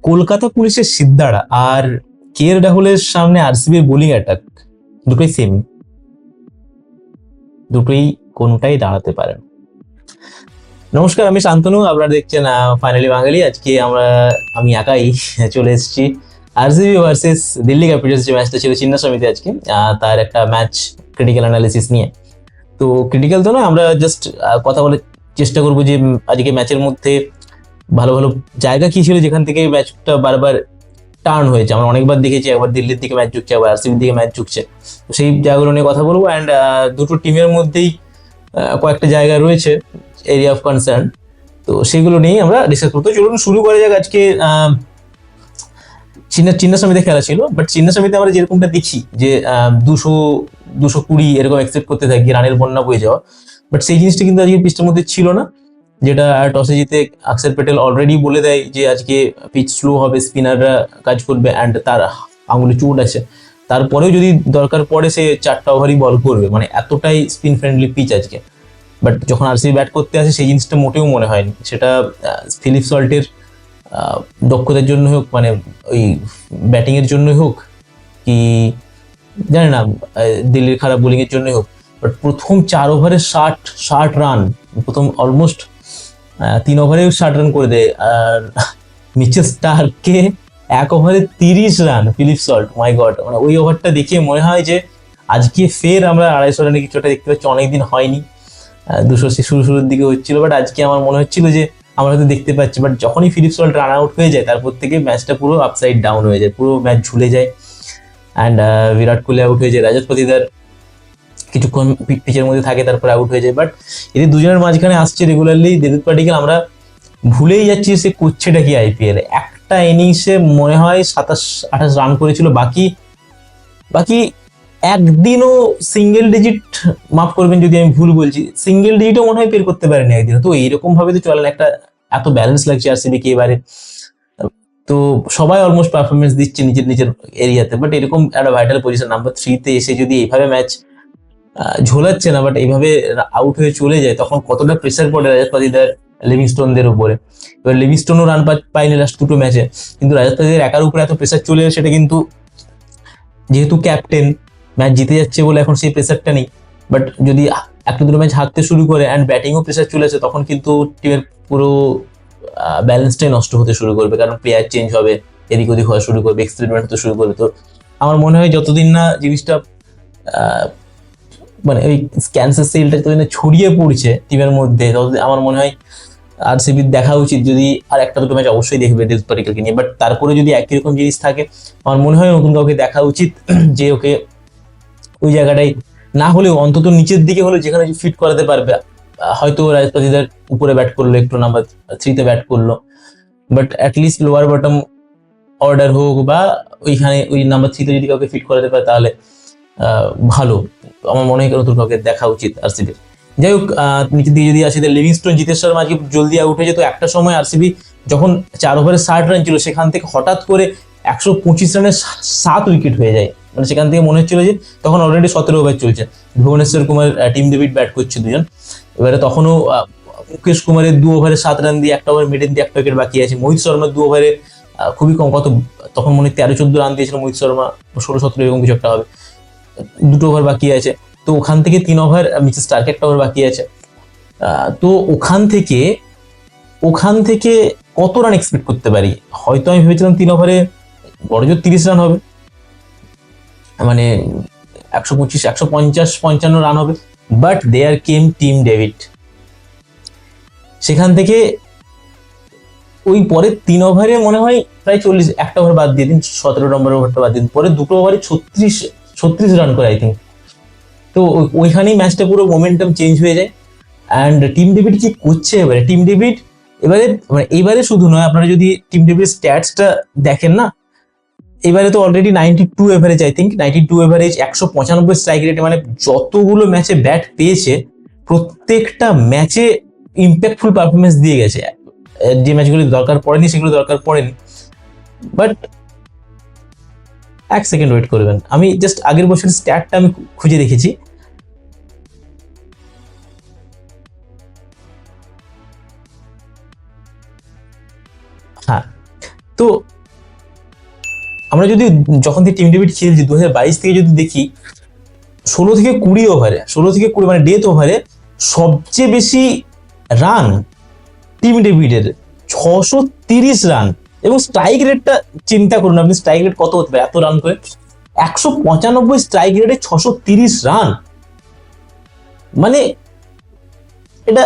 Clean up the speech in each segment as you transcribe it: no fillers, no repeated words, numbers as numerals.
কলকাতা পুলিশের সিদ্ধারা আর কে এল রাহুলের সামনে আরসিবির বোলিং অ্যাটাক দুটোই সেম, দুটোই কোনটাই দাঁড়াতে পারে না। নমস্কার, আমি শান্তনু, আপনারা দেখছেন ফাইনালি বাঙালি। আজকে আমি একাই চলে এসেছি আরসিবি ভার্সেস দিল্লি ক্যাপিটালস যে ম্যাচটা ছিল চিন্নাস্বামীতে আজকে, তার একটা ম্যাচ ক্রিটিক্যাল অ্যানালিসিস নিয়ে। তো ক্রিটিক্যাল তো নয়, আমরা জাস্ট কথা বলে চেষ্টা করবো যে আজকে ম্যাচের মধ্যে ভালো ভালো জায়গা কি ছিল যেখান থেকে ম্যাচটা বারবার টার্ন হয়েছে। আমরা অনেকবার দেখেছি, একবার দিল্লির দিকে ম্যাচ ঝুঁকছে, একবার আরসিবির দিকে ম্যাচ ঝুঁকছে। তো সেই জায়গাগুলো নিয়ে কথা বলবো। অ্যান্ড দুটো টিমের মধ্যেই কয়েকটা জায়গা রয়েছে এরিয়া অফ কনসার্ন, তো সেগুলো নিয়েই আমরা ডিসকাস করতে। চলুন শুরু করা যাক। আজকে চিন্নাস্বামীতে খেলা ছিল, বাট চিন্নাস্বামীতে আমরা যেরকমটা দেখি যে 220 এরকম এক্সপেক্ট করতে থাকি, রানের বন্যা বয়ে যাওয়া, বাট সেই জিনিসটা কিন্তু আজকে পিচটার মধ্যে ছিল না। যেটা টসে জিতে অক্ষর প্যাটেল অলরেডি বলে দেয় যে আজকে পিচ স্লো হবে, স্পিনাররা কাজ করবে, অ্যান্ড তার আঙুলে চোট আছে। তারপরেও যদি দরকার পড়ে সে 4টা ওভারই বল করবে, মানে এতটাই স্পিন ফ্রেন্ডলি পিচ আজকে। বাট যখন আরসিবি ব্যাট করতে আসে সেই জিনিসটা মোটেও মনে হয়নি। সেটা ফিলিপ সল্টের দক্ষতার জন্য হোক, মানে ওই ব্যাটিংয়ের জন্যই হোক, কি জানি না, দিল্লির খারাপ বোলিংয়ের জন্যই হোক, বাট প্রথম 4 ওভারে 60 রান, প্রথম অলমোস্ট 3 ওভারেও 60 রান করে দেয়। আর মিচেল স্টার্ককে 1 ওভারে 30 রান ফিলিপ সল্ট, মাই গড। মানে ওই ওভারটা দেখে মনে হয় যে আজকে ফের আমরা 250 রানে কিছুটা দেখতে পাচ্ছি, অনেকদিন হয়নি। 280 শুরুর দিকে হচ্ছিল, বাট আজকে আমার মনে হচ্ছিল যে আমরা হয়তো দেখতে পাচ্ছি। বাট যখনই ফিলিপ সল্ট রান আউট হয়ে যায়, তারপর থেকে ম্যাচটা পুরো আপসাইড ডাউন হয়ে যায়, পুরো ম্যাচ ঝুলে যায়। অ্যান্ড বিরাট কোহলি আউট হয়ে যায়, রাজত পাতিদার কিছুক্ষণ পিচের মধ্যে থাকে, তারপরে আউট হয়ে যায়। বাট এদের দুজনের মাঝখানে আসছে রেগুলারলি দেবদূত পাডিক্কল। আমরা ভুলেই যাচ্ছি সে করছেটা কি আইপিএল। একটা ইনিংসে মনে হয় 27-28 রান করেছিল, বাকি একদিনও সিঙ্গেল ডিজিট, মাফ করবেন যদি আমি ভুল বলছি, সিঙ্গেল ডিজিটও মনে হয় পের করতে পারেনি একদিনও। তো এইরকম ভাবে তো চলে না, একটা এত ব্যালেন্স লাগছে আরসিবি কে এবারে। তো সবাই অলমোস্ট পারফরমেন্স দিচ্ছে নিজের নিজের এরিয়াতে, বাট এরকম একটা ভাইটাল পজিশন নাম্বার 3-তে এসে যদি এইভাবে ম্যাচ ঝোলাচ্ছে না, বাট এইভাবে আউট হয়ে চলে যায়, তখন কতটা প্রেসার পড়ে রাজত পাতিদার, লিভিংস্টোনদের উপরে। এবার লিভিংস্টোনও রান পায়নি লাস্ট দুটো ম্যাচে, কিন্তু রাজত পাতিদার একার উপরে এত প্রেসার চলে, সেটা কিন্তু যেহেতু ক্যাপ্টেন, ম্যাচ জিতে যাচ্ছে বলে এখন সেই প্রেসারটা নেই। বাট যদি একটা দুটো ম্যাচ হারতে শুরু করে অ্যান্ড ব্যাটিংও প্রেসার চলে আসে, তখন কিন্তু টিমের পুরো ব্যালেন্সটাই নষ্ট হতে শুরু করবে, কারণ প্লেয়ার চেঞ্জ হবে, এদিক ওদিক হওয়া শুরু করবে, এক্সপেরিমেন্ট হতে শুরু করবে। তো আমার মনে হয় যতদিন না জিনিসটা মানে ওই ক্যান্সার সেলটা যতদিন ছড়িয়ে পড়ছে টিমের মধ্যে, ততদিন আমার মনে হয় আরসিবির দেখা উচিত, যদি আর একটা দুটো ম্যাচ অবশ্যই দেখবে দেবদূত পাডিক্কলকে নিয়ে। বাট তারপরে যদি একই রকম জিনিস থাকে, আমার মনে হয় নতুন কাউকে দেখা উচিত, যে ওকে ওই জায়গাটাই না হলেও অন্তত নিচের দিকে হলেও যেখানে ফিট করাতে পারবে। হয়তো রাজত পাতিদার উপরে ব্যাট করলো, একটু নাম্বার 3-তে ব্যাট করলো, but at least lower bottom order হোক, বা ওইখানে ওই নাম্বার 3-তে যদি কাউকে ফিট করাতে পারে তাহলে ভালো। আমার মনে হয় নতুন কাউকে দেখা উচিত আরসিবির। যাই হোক, নিচের দিকে যদি আসি, লিভিংস্টোন, জিতেশ শর্মা আজকে জলদি আউট হয়ে যেত। একটা সময় আরসিবি যখন 4 ওভারে 60 রান ছিল, সেখান থেকে হঠাৎ করে 125 রানে 7 উইকেট হয়ে যায়। মানে সেখান থেকে মনে হচ্ছিল যে তখন অলরেডি 17 ওভার চলছে, Bhubaneswar Kumar, Tim David bat করছে দুজন। এবারে তখনও মুকেশ কুমারের 2 ওভারে 7 রান দিয়ে, একটা ওভার মিডেন দিয়ে একটা উইকেট বাকি আছে। মোহিত শর্মার 2 ওভারে খুবই কম, কত তখন মনে হয় 13-14 রান দিয়েছিল মোহিত শর্মা, 16-17 এরকম কিছু একটা হবে, 2 ওভার বাকি আছে। তো ওখান থেকে 3 ওভার মিচেল স্টার্কের একটা ওভার বাকি আছে। তো ওখান থেকে কত রান এক্সপেক্ট করতে পারি? হয়তো আমি ভেবেছিলাম 3 ওভারে বড়জোর 30 রান হবে, মানে 125, 150, 55 রান হবে। But there came Tim David. সেখান থেকে ওই পরের 3 ওভারে মনে হয় প্রায় 40, একটা ওভার বাদ দিয়ে দিন, 17 নম্বর ওভারটা বাদ দিন, পরে দুটো ওভারে 36 রান করে আই থিঙ্ক। তো ওইখানেই ম্যাচটা পুরো মোমেন্টাম চেঞ্জ হয়ে যায়। অ্যান্ড টিম ডেভিড কি করছে এবারে, টিম ডেভিড এবারে শুধু নয়, আপনারা যদি টিম ডেভিড স্ট্যাটসটা দেখেন না, এবারে তো already 92 average, I think 92 average, 195 strike রেটে। মানে যতগুলো ম্যাচে ব্যাট পেয়েছে, প্রত্যেকটা ম্যাচে ইম্প্যাক্টফুল পারফরমেন্স দিয়ে গেছে। যে ম্যাচগুলো দরকার পড়েনি সেগুলো দরকার পড়েনি। বাট এক সেকেন্ড ওয়েট করবেন, আমি জাস্ট আগের বছরের স্ট্যাটটা আমি খুঁজে রেখেছি। হ্যাঁ, তো আমরা যদি যখন থেকে টিম ডেভিড খেলছি 2022 থেকে যদি দেখি 16 থেকে 20 মানে ডেথ ওভারে সবচেয়ে বেশি রান টিম ডেভিডের 630 রান, এবং স্ট্রাইক রেটটা চিন্তা করুন আপনি, স্ট্রাইক রেট কত হতে পারে এত রান করে, 195 স্ট্রাইক রেটে 630 রান, মানে এটা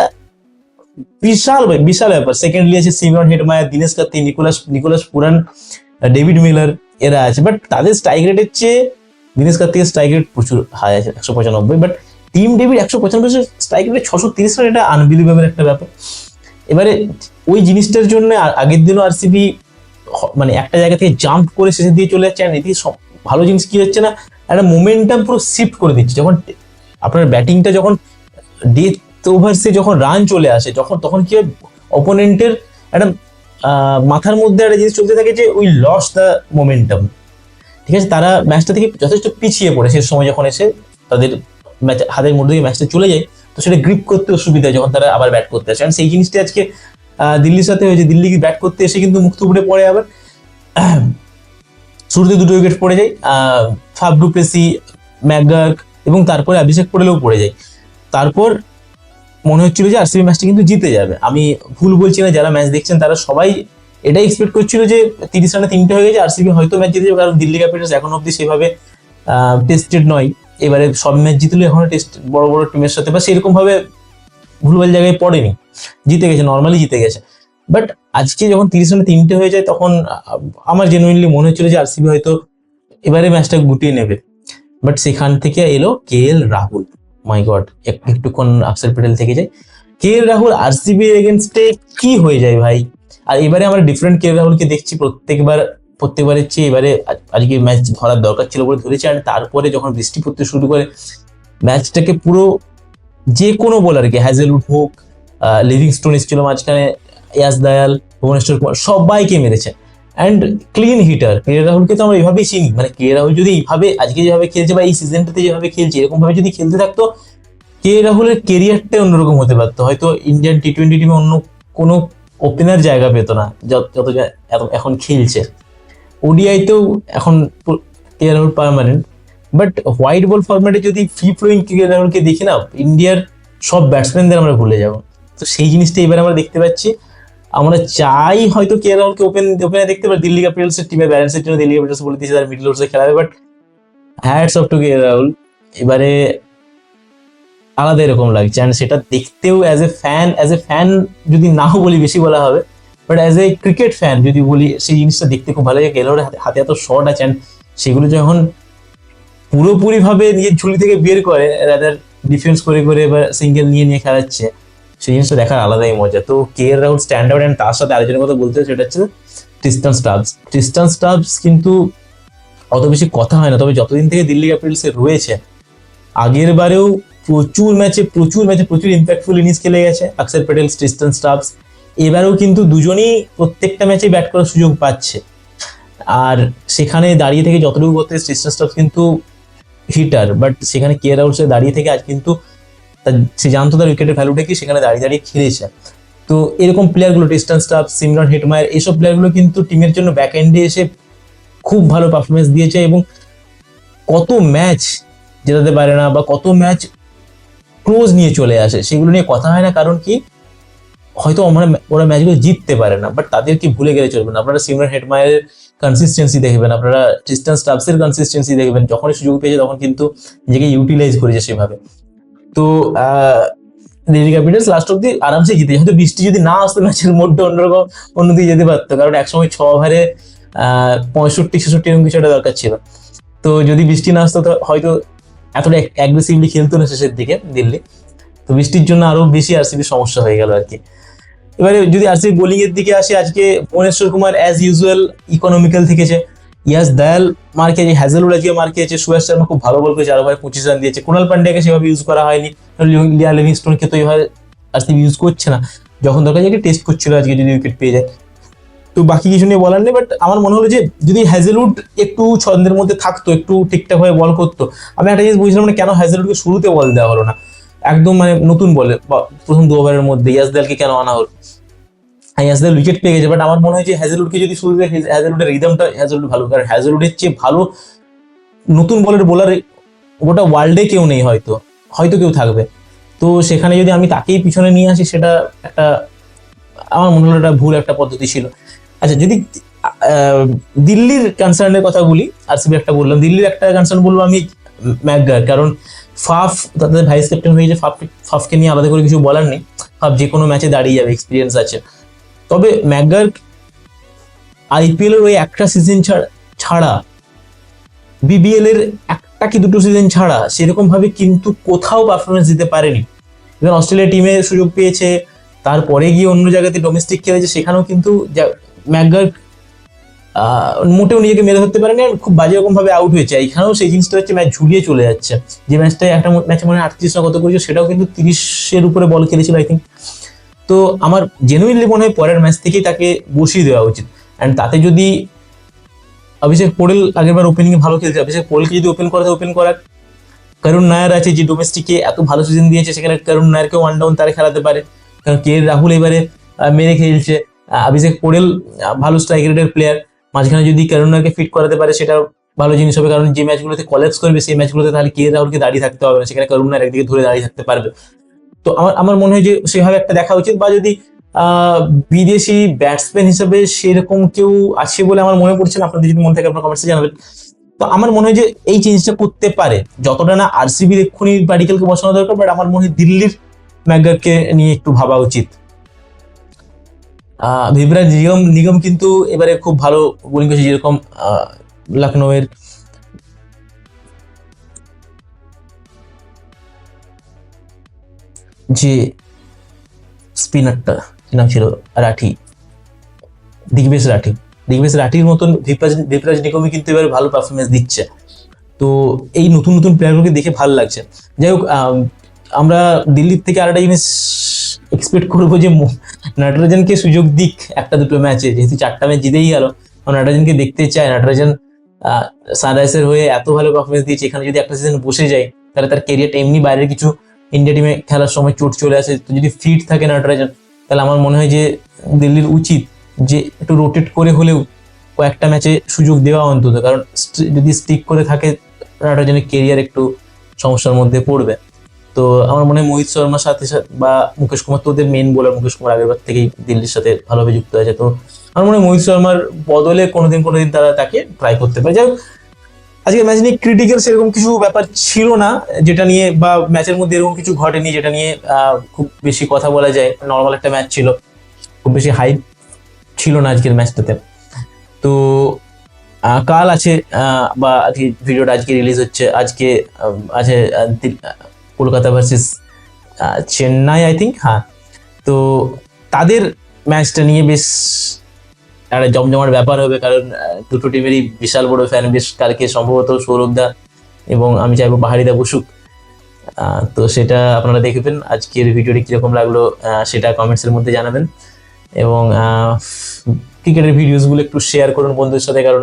বিশাল বিশাল ব্যাপার। সেকেন্ডলি আছে Simran Hetmyer, Dinesh Kartik, Nicholas Pooran, David Miller, এরা আছে, বাট তাদের স্ট্রাইক রেটের চেয়ে দিনেশ কার্তিকের স্ট্রাইক রেট প্রচুর হাই আছে 195, বাট টিম ডেভিড 195 স্ট্রাইক রেটে 630 রান, এটা আনবিলিভেবল একটা ব্যাপার। এবারে ওই জিনিসটার জন্য আগের দিনও আরসিবি মানে একটা জায়গা থেকে জাম্প করে শেষের দিকে চলে যাচ্ছে, আর এদিকে ভালো জিনিস কি হচ্ছে না, একটা মোমেন্টাম পুরো শিফট করে দিচ্ছে। যখন আপনার ব্যাটিংটা যখন ডেথ ওভার্সে যখন রান চলে আসে, তখন কি হয় অপোনেন্টের একটা মাথার মধ্যে একটা জিনিস চলতে থাকে যে উই লস দ্য মোমেন্টাম, ঠিক আছে, তারা ম্যাচটা থেকে যথেষ্ট পিছিয়ে পড়ে শেষ সময় যখন এসে তাদের ম্যাচ হাতের মধ্যে দিয়ে ম্যাচটা চলে যায়, তো সেটা গ্রিপ করতে অসুবিধা হয় যখন তারা আবার ব্যাট করতে আসে। সেই জিনিসটা আজকে দিল্লির সাথে হয়েছে, দিল্লি ব্যাট করতে এসে কিন্তু মুখ থুবড়ে পড়ে, আবার শুরুতে 2 উইকেট পড়ে যায়, ফাফ ডু প্লেসি, ম্যাকগার্ক এবং তারপরে অভিষেক পড়েলেও পড়ে যায়। তারপর মনে হচ্ছিল যে আরসিবি ম্যাচটা কিন্তু জিতে যাবে। আমি ভুল বলছি না, যারা ম্যাচ দেখছেন তারা সবাই এটাই এক্সপেক্ট করছিল যে 30 রানে 3টে হয়ে গেছে, আরসিবি হয়তো ম্যাচ জিতে যাবে, কারণ দিল্লি ক্যাপিটালস এখন অব্দি সেভাবে টেস্টেড নয়। এবারে সব ম্যাচ জিতলে এখনো টেস্ট বড় বড় টিমের সাথে বা সেরকম ভাবে ভুলভাল জায়গায় পড়েনি, জিতে গেছে, নর্মালি জিতে গেছে। বাট আজকে যখন 30 রানে 3টে হয়ে যায়, তখন আমার জেনুইনলি মনে হচ্ছিল যে আরসিবি হয়তো এবারে ম্যাচটা গুটিয়ে নেবে। বাট সেখান থেকে এলো KL রাহুল, মাই গড, একটুক্ষণ অক্ষর প্যাটেল থেকে যায়। KL রাহুল আরসিবি এগেনস্টে কি হয়ে যায় ভাই। আর এবারে আমরা ডিফারেন্ট KL রাহুলকে দেখছি প্রত্যেকবারের চেয়ে এবারে আজকে ম্যাচ ধরার দরকার ছিল বলে ধরেছে। আর তারপরে যখন বৃষ্টি পড়তে শুরু করে ম্যাচটাকে পুরো যে কোনো বোলারকে, হ্যাজেলউড হোক, লিভিংস্টোন এসেছিল মাঝখানে, ইয়াস দয়াল, ভুবনেশ্বর কুমার, সবাইকে মেরেছে। অ্যান্ড ক্লিন হিটার KL রাহুলকে তো আমরা এইভাবেই চিনি, মানে KL রাহুল যদি এইভাবে আজকে যেভাবে খেলছে বা এই সিজনটাতে যেভাবে খেলছে এরকম ভাবে যদি খেলতে থাকতো, KL রাহুলের কেরিয়ারটাই অন্যরকম হতে পারতো, হয়তো ইন্ডিয়ান T20 টিমে অন্য কোনো ওপেনার জায়গা পেত না যত এখন খেলছে। ওডিআইতেও এখন KL Rahul permanent, but white ball ফরম্যাটে যদি ফ্রি ফ্লোয়িং KL রাহুলকে দেখি না, ইন্ডিয়ার সব ব্যাটসম্যানদের আমরা ভুলে যাবো। তো সেই জিনিসটা এবার আমরা দেখতে পাচ্ছি। আমরা চাই হয়তো KL রাহুলকে ওপেনে দেখতে পারি, দিল্লি ক্যাপিটালস এর টিমের ব্যালেন্সের জন্য দিল্লি ক্যাপিটালস বলে দিয়েছে তার মিডল ওভার্সে খেলাবে, but hats off to KL Rahul, এবারে আলাদা এরকম লাগছে। অ্যান্ড সেটা দেখতেও অ্যাজ এ ফ্যান যদি নাও বলি বেশি বলা হবে, but as a cricket fan যদি বলি, সেই জিনিসটা দেখতে খুব ভালো লাগে। KL রাহুলের হাতে এত শট আছে, অ্যান্ড সেগুলো যখন পুরোপুরি ভাবে নিজের ঝুলি থেকে বের করে, রাদার ডিফেন্স করে বা সিঙ্গেল নিয়ে খেলাচ্ছে, সেই জিনিসটা দেখার আলাদাই মজা। তো KL Rahul stand out. And তার সাথে আরেকজনের কথা বলতে সেটা হচ্ছে ট্রিস্টান স্টাবস কিন্তু অত বেশি কথা হয় না, তবে যতদিন থেকে দিল্লি ক্যাপিটালসে রয়েছে আগের বারেও প্রচুর ম্যাচে প্রচুর ইম্প্যাক্টফুল ইনিংস খেলে গেছে অক্ষর প্যাটেল, ট্রিস্টান স্টাবস। এবারেও কিন্তু দুজনেই প্রত্যেকটা ম্যাচে ব্যাট করার সুযোগ পাচ্ছে, আর সেখানে দাঁড়িয়ে থেকে যতটুকু করতে ট্রিস্টান স্টাবস কিন্তু হিটার, বাট সেখানে KL রাহুল দাঁড়িয়ে থেকে আজ কিন্তু সে জানতো তার উইকেটের ভ্যালুটা কি, সেখানে দাঁড়িয়ে খেলেছে। তো এরকম প্লেয়ারগুলো ট্রিস্টান স্টাবস, সিমরন হেটমায়ার, এইসব প্লেয়ারগুলো কিন্তু টিমের জন্য ব্যাক এন্ডে এসে খুব ভালো পারফরমেন্স দিয়েছে, এবং কত ম্যাচ জেতাতে পারে না বা কত ম্যাচ ক্লোজ নিয়ে চলে আসে, সেগুলো নিয়ে কথা হয় না। কারণ কি, হয়তো ওরা ম্যাচগুলো জিততে পারে না, বাট তাদেরকে ভুলে গেলে চলবে না। আপনারা সিমরন হেটমায়ারের কনসিস্টেন্সি দেখবেন, আপনারা ট্রিস্টান স্টাবসের কনসিস্টেন্সি দেখবেন, যখনই সুযোগ পেয়েছে তখন কিন্তু নিজেকে ইউটিলাইজ করেছে সেভাবে। তো দিল্লি ক্যাপিটালস লাস্ট অব্দি আরামসে জিতে, হয়তো বৃষ্টি যদি না আসতো ম্যাচের মোডটা অন্যরকম অন্যদিকে যেতে পারতো, কারণ একসময় 6 ওভারে 65-66 এরকম কিছু একটা দরকার ছিল। তো যদি বৃষ্টি না আসতো হয়তো এতটা অ্যাগ্রেসিভলি খেলতো না শেষের দিকে দিল্লি। তো বৃষ্টির জন্য আরো বেশি আরসিবির সমস্যা হয়ে গেল আর কি। এবারে যদি আরসিবি বোলিং এর দিকে আসে, আজকে Bhubaneswar Kumar as usual economical থেকেছে, ইয়াস দয়াল মার খেয়েছে, হ্যাজেলউড আজকে মার খেয়েছে, সুয়াস শর্মা খুব ভালো বল করেছে, 4 ওভারে 25 রান দিয়েছে। কুণাল পান্ডিয়াকে সেভাবে ইউজ করা হয়নি, লিভিংস্টোনকে তো এইভাবে আরসিবি ইউজ করছে না, যখন দরকার যাকে টেস্ট করছিল আজকে যদি উইকেট পেয়ে যায়। তো বাকি কিছু নিয়ে বলার নেই, বাট আমার মনে হলো যে যদি হ্যাজেলউড একটু ছন্দের মধ্যে থাকতো, একটু ঠিকঠাক ভাবে বল করতো। আমি একটা জিনিস বুঝলাম না, কেন হ্যাজেলউডকে শুরুতে বল দেওয়া হলো না, একদম মানে নতুন বলে প্রথম 2 ওভারের মধ্যে ইয়াস দয়ালকে কেন আনা হলো। হ্যাঁ হ্যাজেলউড উইকেট পেয়ে গেছে, বাট আমার মনে হয় যে হ্যাজেলউডকে যদি শুরুতে হ্যাজেলউডের রিদমটা হ্যাজেলউড ভালো, কারণ হ্যাজেলউডের চেয়ে ভালো নতুন বলের বোলার গোটা ওয়ার্ল্ডে কেউ নেই, হয়তো হয়তো কেউ থাকবে। তো সেখানে যদি আমি তাকেই পিছনে নিয়ে আসি, সেটা একটা আমার মনে হলো একটা ভুল একটা পদ্ধতি ছিল। আচ্ছা, যদি দিল্লির কনসার্নের কথা বলি, আরসিবি একটা বললাম, দিল্লির একটা কনসার্ন বলবো আমি ম্যাকগার, কারণ ফাফ তাদের ভাইস ক্যাপ্টেন হয়ে যে ফাফকে নিয়ে আলাদা করে কিছু বলার নেই, ফাফ যে কোনো ম্যাচে দাঁড়িয়ে যাবে, এক্সপিরিয়েন্স আছে। তবে ম্যাকগার আইপিএল এর ওই একটা সিজন ছাড়া, বিবিএল এর একটা কি দুটো সিজন ছাড়া সেরকম ভাবে কিন্তু কোথাও পারফরমেন্স দিতে পারেনি। এবং অস্ট্রেলিয়া টিমে সুযোগ পেয়েছে, তারপরে গিয়ে অন্য জায়গাতে ডোমেস্টিক খেলেছে, সেখানেও কিন্তু ম্যাকগার মোটেও নিজেকে মেরে ধরতে পারেনি, আর খুব বাজে রকম ভাবে আউট হয়েছে। এখানেও সেই জিনিসটা হচ্ছে, ম্যাচ ঝুলিয়ে চলে যাচ্ছে। যে ম্যাচটায় একটা ম্যাচে মানে 38 না কত করেছে, সেটাও কিন্তু 30-এর উপরে বল খেলেছিল আই থিঙ্ক। তো আমার জেনুইনলি মনে হয় পরের ম্যাচ থেকেই তাকে বসিয়ে দেওয়া উচিত। অ্যান্ড তাতে যদি অভিষেক পোড়েল আগেরবার ওপেনিং ভালো খেলছে, অভিষেক পোড়েলকে যদি ওপেন করাক, করুণ নায়ার আছে যে ডোমেস্টিকে এত ভালো সিজন দিয়েছে, সেখানে করুণ নায়ারকে ওয়ান ডাউন তারা খেলাতে পারে, কারণ কে রাহুল এবারে মেরে খেলছে। অভিষেক পোড়েল ভালো স্ট্রাইক রেটের প্লেয়ার, মাঝখানে যদি করুণ নায়ারকে ফিট করাতে পারে সেটা ভালো জিনিস হবে, কারণ যে ম্যাচগুলোতে কলেপস করবে সেই ম্যাচগুলোতে তাহলে কে রাহুলকে দাঁড়িয়ে থাকতে হবে না, সেখানে করুণ নায়ার একদিকে ধরে দাঁড়িয়ে থাকতে পারবে। তো আমার আমার মনে হয় যে সেভাবে একটা দেখা উচিত। বা যদি বিদেশি ব্যাটসম্যান হিসেবে সেরকম কেউ আছে বলে আমার মনে পড়ছে না, আপনাদের যদি মনে থাকে আপনার কমেন্টসে জানাবেন। তো আমার মনে হয় যে এই চেঞ্জটা করতে পারে, যতটা না আরসিবির এক্ষুনি পাডিক্যালকে বসানো দরকার, বাট আমার মনে হয় দিল্লির ম্যাকগারকে নিয়ে একটু ভাবা উচিত। ভিভরাজ নিগম কিন্তু এবারে খুব ভালো বোলিং করেছে, যেরকম লখনৌয়ের যে স্পিনারটা কি নাম ছিল, রাঠি, দিগ্বেশ রাঠির মতন ভিভরাজ নিগমই কিন্তু এবারে ভালো পারফরমেন্স দিচ্ছে। তো এই নতুন নতুন প্লেয়ারগুলোকে দেখে ভালো লাগছে। যাই হোক, আমরা দিল্লির থেকে আরেকটা জিনিস এক্সপেক্ট করবো যে নটরাজনকে সুযোগ দিক একটা দুটো ম্যাচে, যেহেতু 4টা ম্যাচ জিতেই গেল, নটরাজনকে দেখতে চায়। নটরাজন সানরাইজার্সের হয়ে এত ভালো পারফরমেন্স দিয়েছে, এখানে যদি একটা সিজন বসে যায় তাহলে তার ক্যারিয়ারটা এমনি বাইরের কিছু ইন্ডিয়া টিমে খেলার সময় চোট চলে আসে। তো যদি ফিট থাকে নটরাজন, তাহলে আমার মনে হয় যে দিল্লির উচিত যে একটু রোটেট করে হলেও কয়েকটা ম্যাচে সুযোগ দেওয়া অন্তত, কারণ যদি স্টিক করে থাকে নটরাজনের কেরিয়ার একটু সমস্যার মধ্যে পড়বে। তো আমার মনে হয় মোহিত শর্মার সাথে বা মুকেশ কুমার, তো ওদের মেন বোলার মুকেশ কুমার আগেরবার থেকেই দিল্লির সাথে ভালোভাবে যুক্ত আছে। তো আমার মনে হয় মোহিত শর্মার বদলে কোনোদিন তারা তাকে ট্রাই করতে পারে। যাই হোক, আজকে ম্যাচ নিয়ে ক্রিটিক্যাল সেরকম কিছু ব্যাপার ছিল না যেটা নিয়ে, বা ম্যাচের মধ্যে এরকম কিছু ঘটেনি যেটা নিয়ে খুব বেশি কথা বলা যায়। নর্মাল একটা ম্যাচ ছিল, খুব বেশি হাইপ ছিল না আজকের ম্যাচটাতে। তো কাল আছে, বা আজকে ভিডিওটা আজকে রিলিজ হচ্ছে, আজকে আছে Kolkata versus Chennai I think. হ্যাঁ, তো তাদের ম্যাচটা নিয়ে বেশ একটা জমজমার ব্যাপার হবে, কারণ দুটো টিমেরই বিশাল বড় ফ্যান বেশ। কালকে সম্ভবত সৌরভদা এবং আমি চাইবো বাহারিদা বসুক। তো সেটা আপনারা দেখবেন। আজকের ভিডিওটি কিরকম লাগলো সেটা কমেন্টসের মধ্যে জানাবেন, এবং ক্রিকেটের ভিডিওসগুলো একটু শেয়ার করুন বন্ধুদের সাথে, কারণ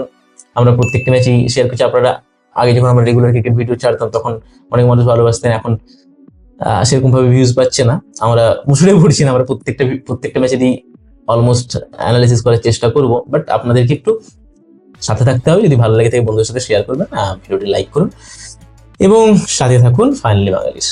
আমরা প্রত্যেকটা ম্যাচই শেয়ার করছি। আপনারা আগে যখন আমরা রেগুলার ক্রিকেট ভিডিও ছাড়তাম তখন অনেক মানুষ ভালোবাসতেন, এখন সেরকম ভাবে ভিউজ পাচ্ছে না। আমরা মুসুরে পড়ছি না, আমরা প্রত্যেকটা ম্যাচেরই অলমোস্ট অ্যানালাইসিস করার চেষ্টা করব, বাট আপনাদেরকে একটু সাথে থাকতে হবে। যদি ভালো লাগে থাকে বন্ধুদের সাথে শেয়ার করবেন, ভিডিওটি লাইক করুন এবং সাথে থাকুন ফাইনালি বাঙালির।